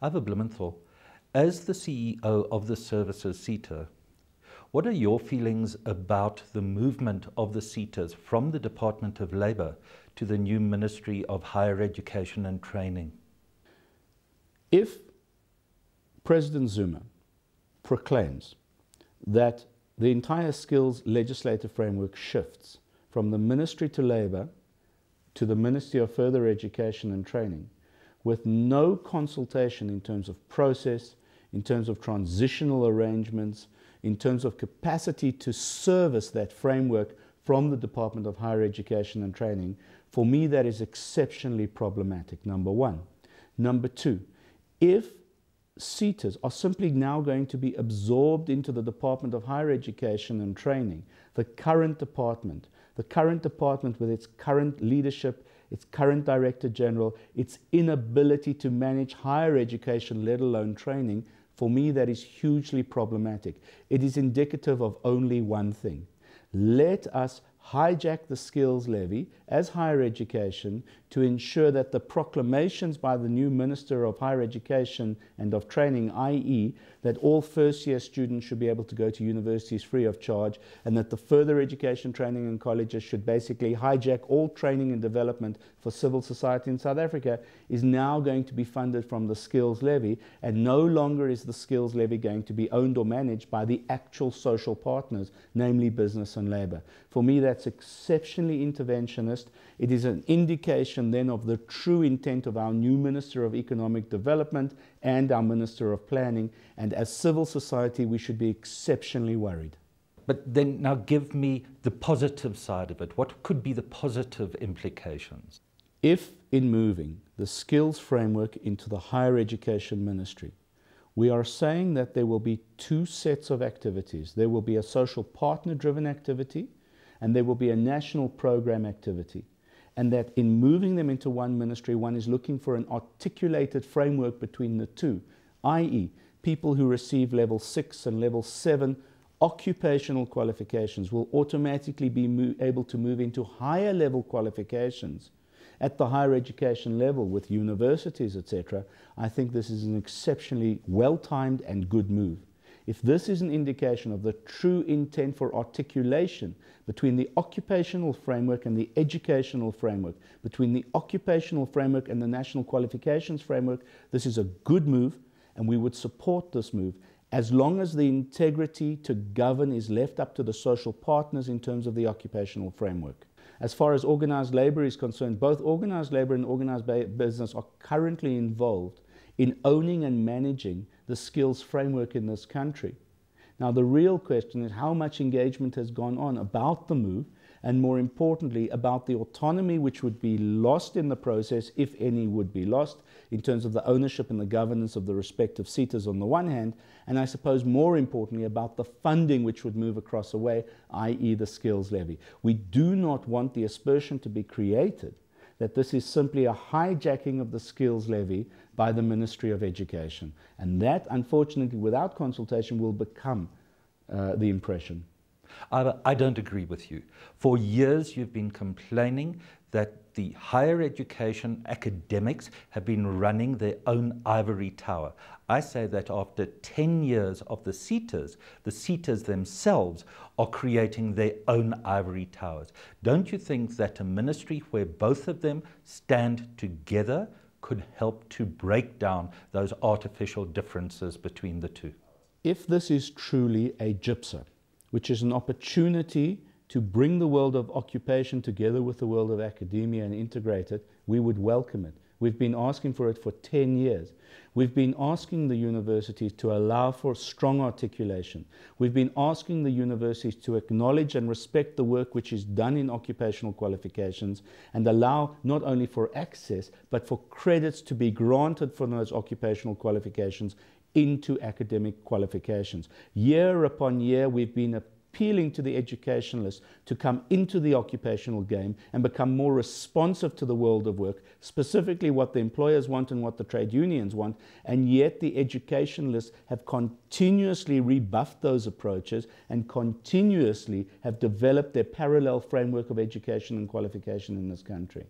Ivor Blumenthal, as the CEO of the services Seta, what are your feelings about the movement of the Setas from the Department of Labour to the new Ministry of Higher Education and Training? If President Zuma proclaims that the entire skills legislative framework shifts from the Ministry to Labour to the Ministry of Further Education and Training, with no consultation in terms of process, in terms of transitional arrangements, in terms of capacity to service that framework from the Department of Higher Education and Training, for me that is exceptionally problematic, number one. Number two, if Setas are simply now going to be absorbed into the Department of Higher Education and Training, the current department with its current leadership, its current Director General, its inability to manage higher education, let alone training, for me that is hugely problematic. It is indicative of only one thing. Let us hijack the skills levy as higher education to ensure that the proclamations by the new Minister of Higher Education and of Training, i.e. that all first-year students should be able to go to universities free of charge, and that the further education training and colleges should basically hijack all training and development for civil society in South Africa, is now going to be funded from the skills levy, and no longer is the skills levy going to be owned or managed by the actual social partners, namely business and labour. For me, that's exceptionally interventionist. It is an indication then of the true intent of our new Minister of Economic Development and our Minister of Planning, and as civil society we should be exceptionally worried. But then now give me the positive side of it. What could be the positive implications? If in moving the skills framework into the Higher Education Ministry, we are saying that there will be two sets of activities. There will be a social partner-driven activity, and there will be a national program activity. And that in moving them into one ministry, one is looking for an articulated framework between the two, i.e. people who receive level 6 and level 7 occupational qualifications will automatically be able to move into higher level qualifications at the higher education level with universities, etc. I think this is an exceptionally well-timed and good move. If this is an indication of the true intent for articulation between the occupational framework and the educational framework, between the occupational framework and the national qualifications framework, this is a good move, and we would support this move as long as the integrity to govern is left up to the social partners in terms of the occupational framework. As far as organised labour is concerned, both organised labour and organised business are currently involved in owning and managing the skills framework in this country. Now the real question is how much engagement has gone on about the move, and more importantly about the autonomy which would be lost in the process, if any would be lost, in terms of the ownership and the governance of the respective Setas on the one hand, and I suppose more importantly about the funding which would move across a way, i.e. the skills levy. We do not want the aspersion to be created that this is simply a hijacking of the skills levy by the Ministry of Education. And that, unfortunately, without consultation, will become the impression. I don't agree with you. For years you've been complaining that the higher education academics have been running their own ivory tower. I say that after 10 years of the Setas themselves are creating their own ivory towers. Don't you think that a ministry where both of them stand together could help to break down those artificial differences between the two? If this is truly a GIPSA, which is an opportunity to bring the world of occupation together with the world of academia and integrate it, we would welcome it. We've been asking for it for 10 years. We've been asking the universities to allow for strong articulation. We've been asking the universities to acknowledge and respect the work which is done in occupational qualifications and allow not only for access, but for credits to be granted for those occupational qualifications into academic qualifications. Year upon year, we've been appealing to the educationalists to come into the occupational game and become more responsive to the world of work, specifically what the employers want and what the trade unions want, and yet the educationalists have continuously rebuffed those approaches and continuously have developed their parallel framework of education and qualification in this country.